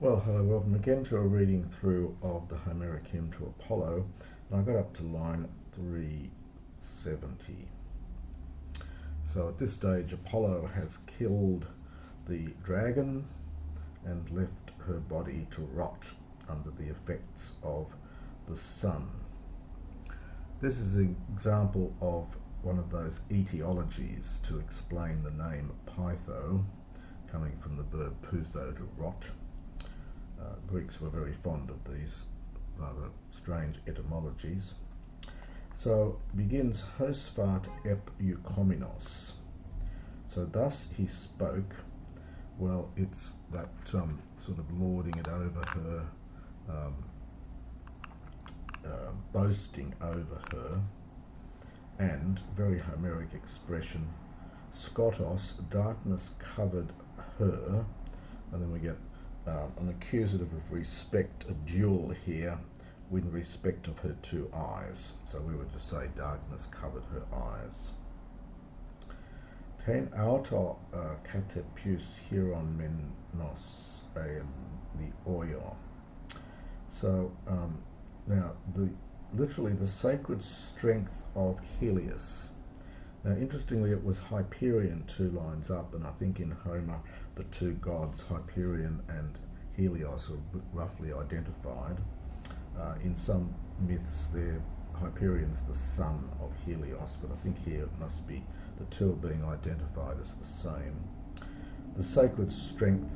Well, hello, welcome again to a reading through of the Homeric Hymn to Apollo, and I got up to line 370. So at this stage, Apollo has killed the dragon and left her body to rot under the effects of the sun. This is an example of one of those etiologies to explain the name Pytho, coming from the verb Pytho, to rot. Greeks were very fond of these rather strange etymologies. So begins Hosfat ep eukomenos. So thus he spoke. Well, it's that sort of lording it over her, boasting over her, and very Homeric expression, skotos, darkness covered her, and then we get an accusative of respect, a dual here, in respect of her two eyes. So we would just say darkness covered her eyes. Ten auto katepius hieron menos the oio. So now literally the sacred strength of Helios. Now, interestingly, it was Hyperion 2 lines up, and I think in Homer the two gods, Hyperion and Helios, are roughly identified. In some myths, Hyperion's the son of Helios, but I think here it must be the two are being identified as the same. The sacred strength,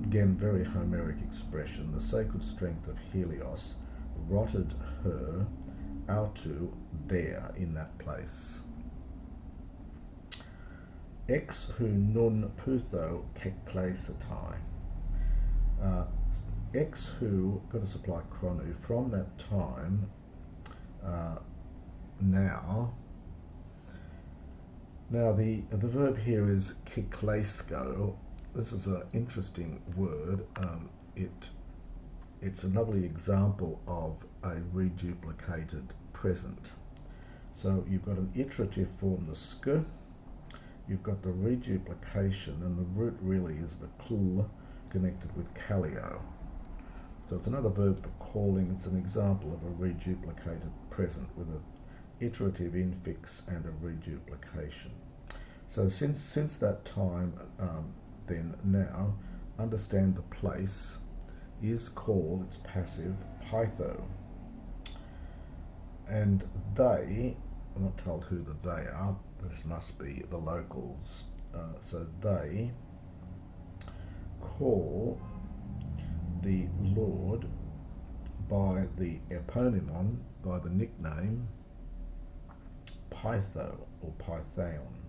again, very Homeric expression, the sacred strength of Helios rotted her autu there, in that place. Ex hu nun Pytho keklaisatai. Ex hu, got to supply chronu, from that time, now. Now the verb here is kiklaisko. This is an interesting word. It's a lovely example of a reduplicated present. So you've got an iterative form, the sk. You've got the reduplication, and the root really is the kl connected with kaleo. So it's another verb for calling. It's an example of a reduplicated present with an iterative infix and a reduplication. So since that time, then now, understand the place is called, it's passive, Pytho. And they, I'm not told who the they are, this must be the locals. So they call the Lord by the eponymon, by the nickname Pytho or Pythaon.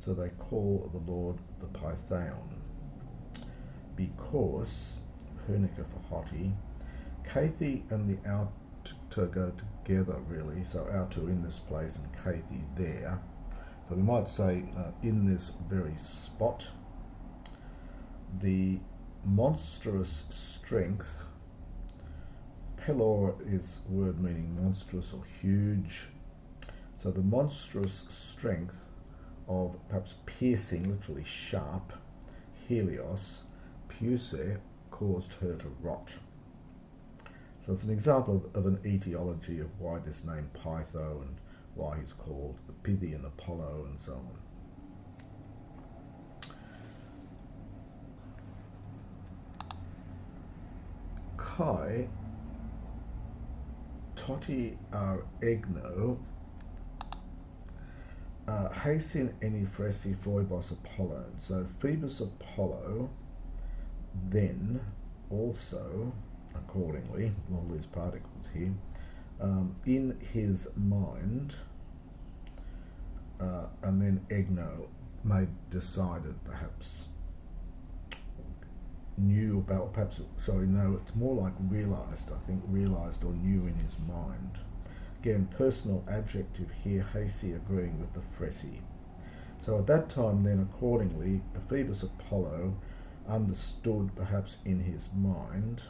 So they call the Lord the Pythaon because, Hunica for hoti, Kathi and the autu go together really, so autu in this place and Kathi there. So we might say in this very spot, the monstrous strength, pelor is a word meaning monstrous or huge, so the monstrous strength of perhaps piercing, literally sharp, Helios, Puse, caused her to rot. So it's an example of an etiology of why this name Pytho and why he's called the Pythian Apollo and so on. Kai toti ar egno hasten any fresi phoebos Apollo. So Phoebus Apollo then also, accordingly, all these particles here, in his mind, and then egno, made decided, perhaps knew about, perhaps, sorry, no, it's more like realized, I think, realized or knew in his mind. Again, personal adjective here, Hasi agreeing with the fresi. So at that time then, accordingly, Phoebus Apollo understood, perhaps in his mind,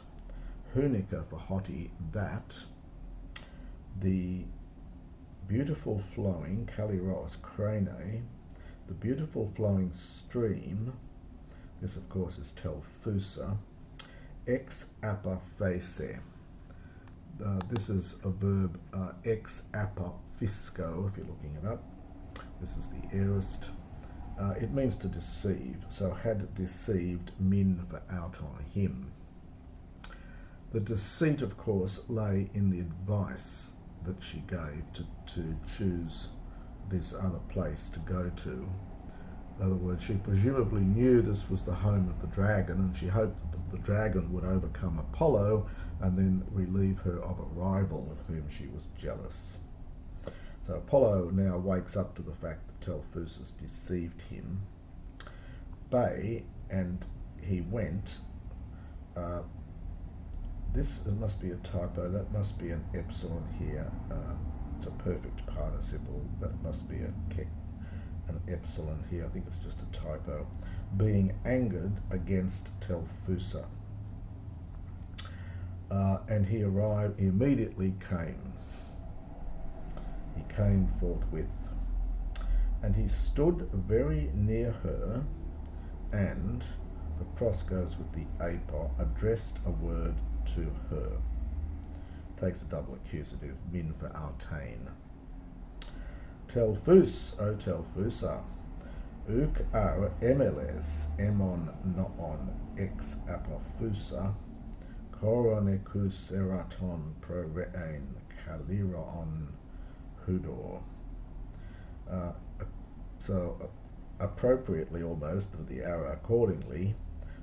Hunica for hoti, that the beautiful flowing, Kaliros Crane, the beautiful flowing stream, this of course is Telphousa, ex appa face. This is a verb ex appa fisco, if you're looking it up. This is the aorist. It means to deceive, so had deceived min for out on him. The deceit, of course, lay in the advice that she gave to choose this other place to go to. In other words, she presumably knew this was the home of the dragon, and she hoped that the dragon would overcome Apollo and then relieve her of a rival of whom she was jealous. So Apollo now wakes up to the fact that Telphousa deceived him. And he went. This must be a typo. That must be an epsilon here. It's a perfect participle. That must be an epsilon here. I think it's just a typo. Being angered against Telphousa. And he arrived, he immediately came. He came forthwith. And he stood very near her, and the pros goes with the apo, addressed a word to her. Takes a double accusative, min for artain. Telphous, O Telphousa, uk ar emeles emon noon ex apophusa, coronicus eraton pro rein caliron hudor. So appropriately almost, for the arrow accordingly,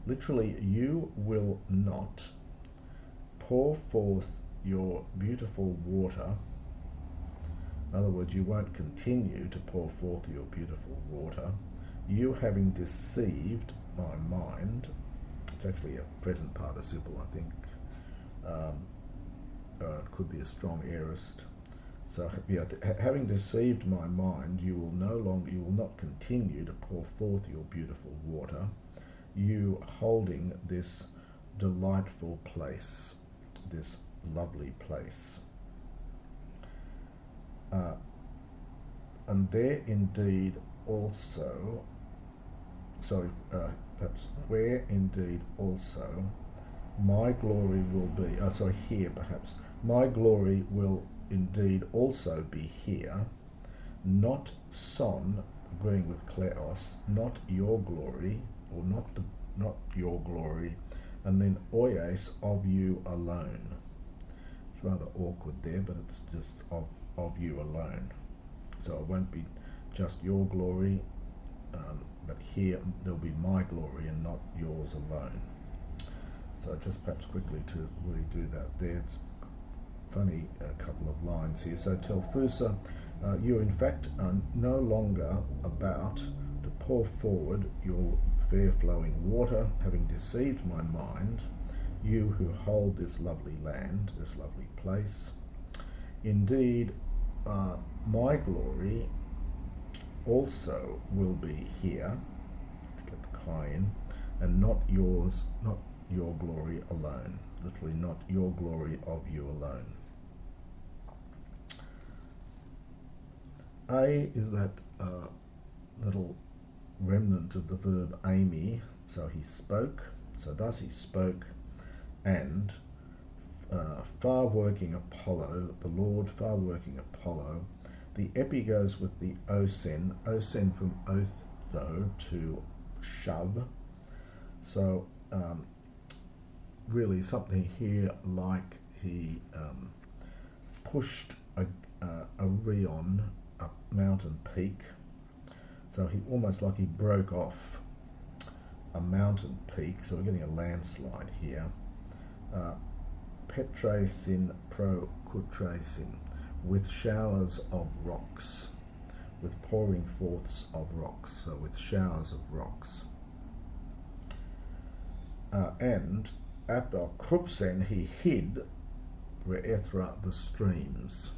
literally, you will not pour forth your beautiful water. In other words, you won't continue to pour forth your beautiful water, you having deceived my mind. It's actually a present participle, I think. It could be a strong aorist. So, yeah, having deceived my mind, you will not continue to pour forth your beautiful water, you holding this delightful place, this lovely place. And there indeed also, perhaps where indeed also my glory will be, here perhaps, my glory will indeed also be here, not son, agreeing with kleos, not your glory, or not your glory, and then oies, of you alone. It's rather awkward there, but it's just of you alone. So it won't be just your glory, but here there'll be my glory and not yours alone. So just perhaps quickly to really do that there. It's funny, a couple of lines here. So Telphousa, you in fact are no longer about to pour forward your fair flowing water, having deceived my mind, you who hold this lovely land, this lovely place. Indeed, my glory also will be here, to get the chi in, and not yours, not your glory alone. Literally, not your glory of you alone. A is that little remnant of the verb aimi, so he spoke, so thus he spoke, and far-working Apollo, the Lord far-working Apollo. The epi goes with the osen from otho, to shove. So really something here like he pushed a rion, a mountain peak. So he almost like he broke off a mountain peak. So we're getting a landslide here. Petrasin pro cutrasin, with showers of rocks, with pouring forths of rocks, so with showers of rocks. And Appa Krupsen, he hid Reethra, the streams.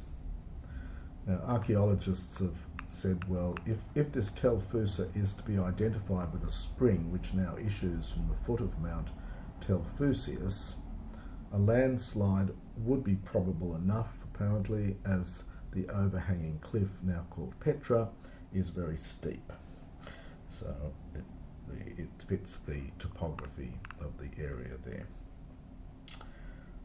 Now, archaeologists have said, well, if this Telphousa is to be identified with a spring which now issues from the foot of Mount Telphousius, a landslide would be probable enough, apparently, as the overhanging cliff, now called Petra, is very steep. So it fits the topography of the area there.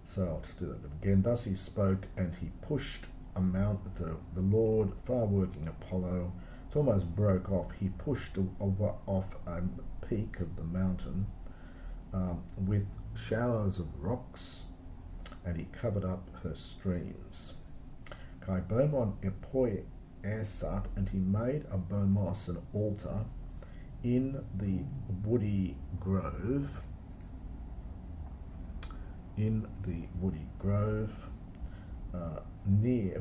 So I'll just do that again. Thus he spoke, and he pushed a mount. The Lord, far-working Apollo, it almost broke off. He pushed off a peak of the mountain with showers of rocks, and he covered up her streams. Kai Beaumont epoi Ersat, and he made a Beaumos, an altar, in the woody grove,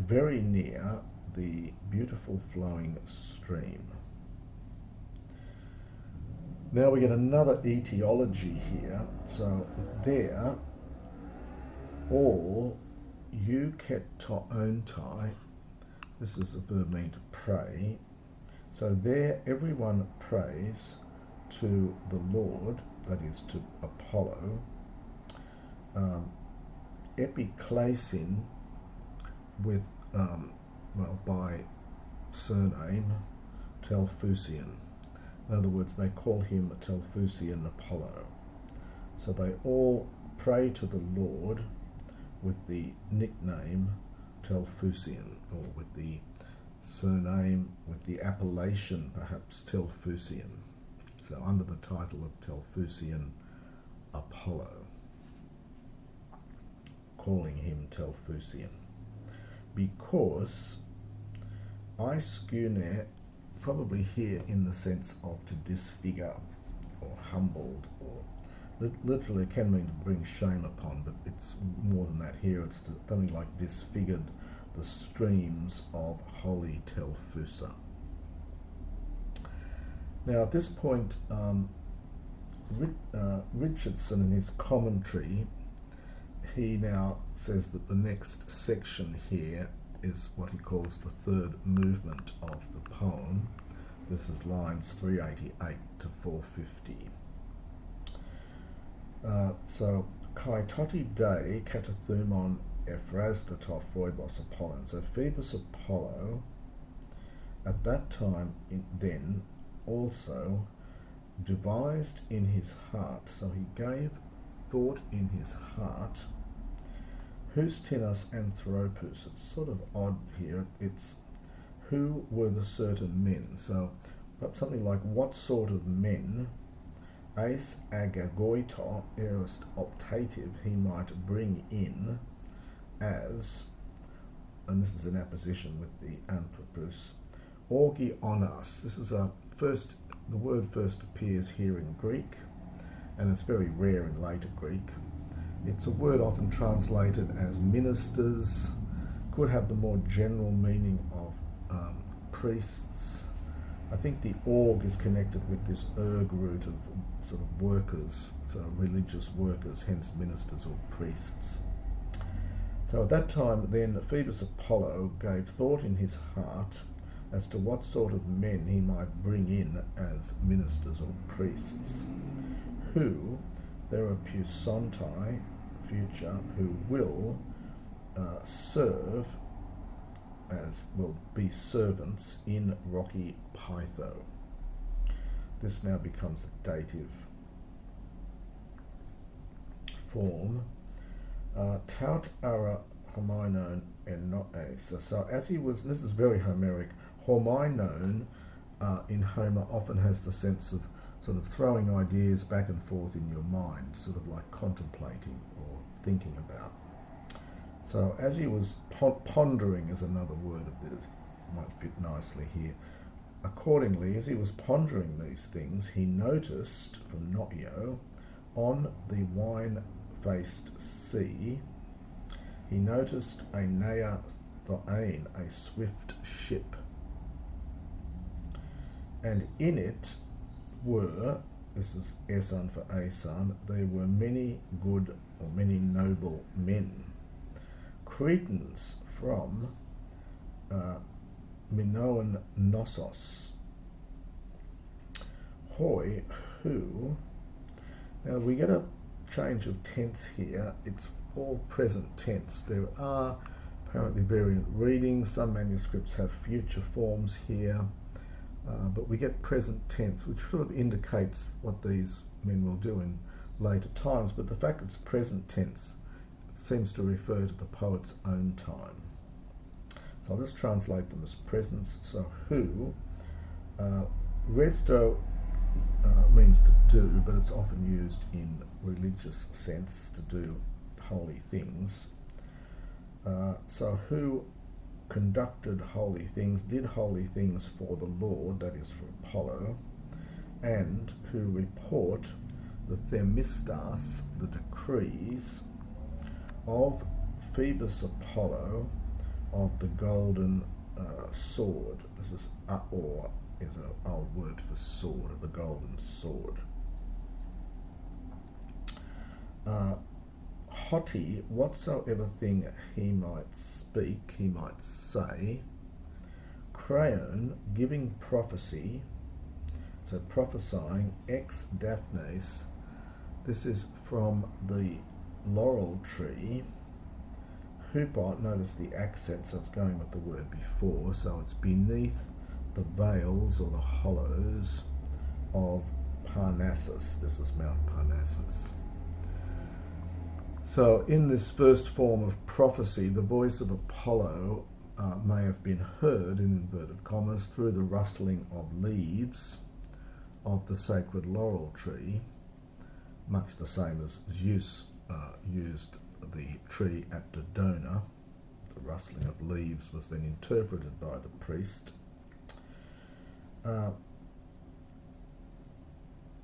very near the beautiful flowing stream. Now we get another etiology here. So there, all euketontai, this is a verb meaning to pray. So there, everyone prays to the Lord, that is to Apollo. Epiklesin, with by surname Telphousian. In other words, they call him Telphousian Apollo. So they all pray to the Lord with the nickname Telphousian, or with the surname, with the appellation perhaps Telphousian. So under the title of Telphousian Apollo, calling him Telphousian. Because Iskune, probably here in the sense of to disfigure or humbled, or literally can mean to bring shame upon, but it's more than that here. It's something like disfigured the streams of holy Telphousa. Now at this point, Richardson in his commentary, he now says that the next section here is what he calls the third movement of the poem. This is lines 388 to 450. So, Kai toti dei katathumon ephrasdatos phoebos Apollon. So Phoebus Apollo, at that time then, also devised in his heart, so he gave thought in his heart, whose tinas anthropus. It's sort of odd here. It's who were the certain men. So something like what sort of men, eis agagoito erist optative, he might bring in as, and this is an apposition with the anthropus, orgi onas. This is the word first appears here in Greek, and it's very rare in later Greek. It's a word often translated as ministers, could have the more general meaning of priests. I think the org is connected with this erg root of sort of workers, so religious workers, hence ministers or priests. So at that time then Phoebus Apollo gave thought in his heart as to what sort of men he might bring in as ministers or priests, who therapusontai, future, who will serve as, will be servants in rocky Pytho. This now becomes a dative form. Taut ara homainon enoe. So as he was, this is very Homeric, homainon in Homer often has the sense of sort of throwing ideas back and forth in your mind, sort of like contemplating or thinking about. So as he was pondering is another word that might fit nicely here. Accordingly, as he was pondering these things, he noticed from Notio on the wine-faced sea, he noticed a nea thoain, a swift ship, and in it were, this is Esan for Asan, there were many good or many noble men, Cretans from Minoan Knossos, hoi, who. Now we get a change of tense here. It's all present tense. There are apparently variant readings. Some manuscripts have future forms here, but we get present tense, which sort of indicates what these men will do in later times. But the fact it's present tense seems to refer to the poet's own time. So I'll just translate them as presents. So who, resto means to do, but it's often used in religious sense to do holy things. So who conducted holy things, did holy things for the Lord, that is for Apollo, and who report the themistas, the decrees of Phoebus Apollo of the golden sword. This is aor, is an old word for sword, the golden sword. Hoti, whatsoever thing he might speak, he might say. Crayon, giving prophecy, so prophesying, ex Daphnes. This is from the laurel tree. Hupot, notice the accent, so it's going with the word before, so it's beneath the vales or the hollows of Parnassus. This is Mount Parnassus. So in this first form of prophecy, the voice of Apollo may have been heard, in inverted commas, through the rustling of leaves of the sacred laurel tree, much the same as Zeus used the tree at Dodona. The rustling of leaves was then interpreted by the priest.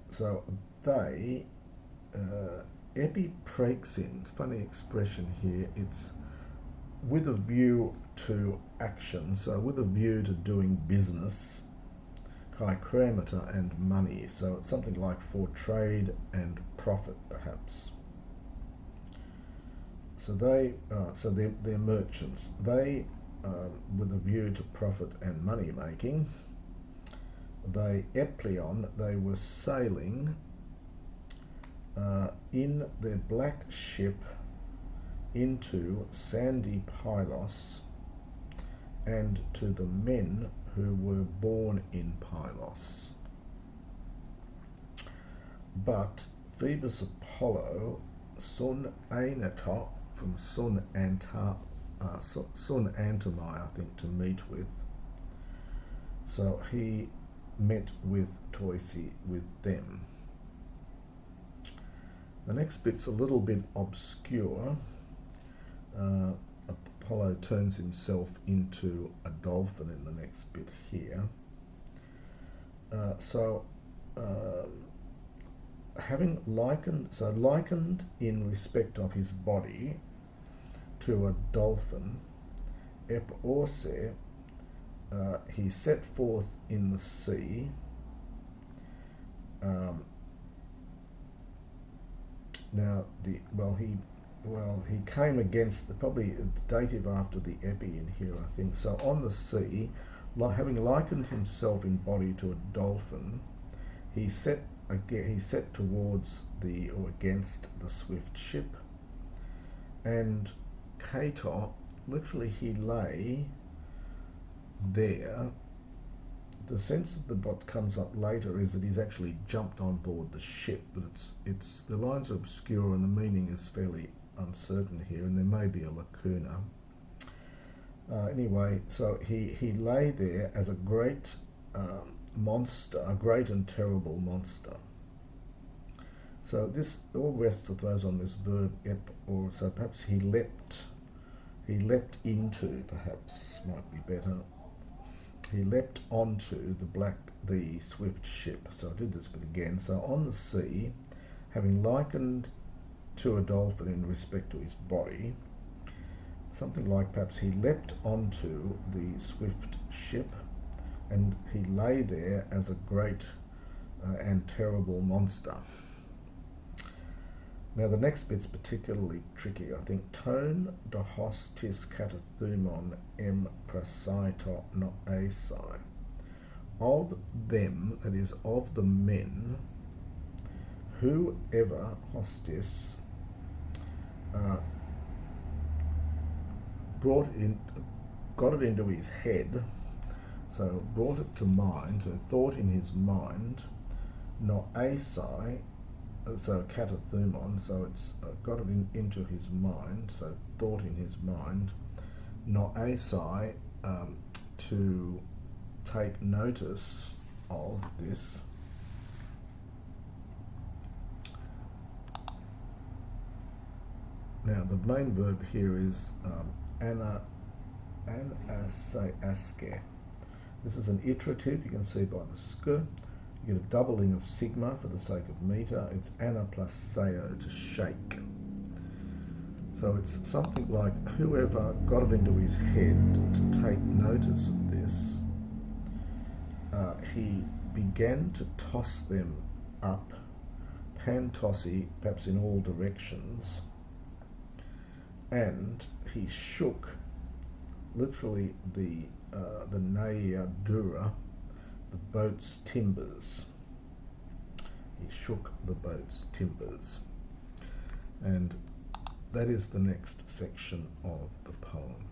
So they, epipraxin, funny expression here, it's with a view to action, so with a view to doing business, kai kremata, and money, so it's something like for trade and profit perhaps. So they're merchants. They, with a view to profit and money making, they epleon, they were sailing in their black ship into sandy Pylos, and to the men who were born in Pylos. But Phoebus Apollo, sun aenato, from sun antomai, I think, to meet with. So he met with Toisi, with them. The next bit's a little bit obscure. Apollo turns himself into a dolphin in the next bit here. Having likened in respect of his body to a dolphin, ep orse, he set forth in the sea. He came against, probably it's dative after the epi in here, I think. So on the sea, having likened himself in body to a dolphin, he set towards or against the swift ship, and Cato, literally he lay there. The sense of what comes up later is that he's actually jumped on board the ship, but it's the lines are obscure and the meaning is fairly uncertain here, and there may be a lacuna. Anyway, so he lay there as a great monster, a great and terrible monster. So this all rests, I suppose, on this verb ep, or so perhaps he leapt into, perhaps might be better. He leapt onto the swift ship. So I did this bit again. So on the sea, having likened to a dolphin in respect to his body, something like perhaps he leapt onto the swift ship, and he lay there as a great and terrible monster. Now the next bit's particularly tricky, I think. Tone de hostis katathumon em prasaito no asai. Of them, that is, of the men, whoever hostis got it into his head, so brought it to mind, so thought in his mind, no asai, so katathumon, so it's got it into his mind, so thought in his mind, noasai, to take notice of this. Now the main verb here is anasaske. This is an iterative, you can see by the sk. You get a doubling of sigma for the sake of meter. It's ana plus seo, to shake. So it's something like whoever got it into his head to take notice of this, he began to toss them up, pantossi, perhaps in all directions, and he shook, literally, the Neia Dura, the boat's timbers. He shook the boat's timbers. And that is the next section of the poem.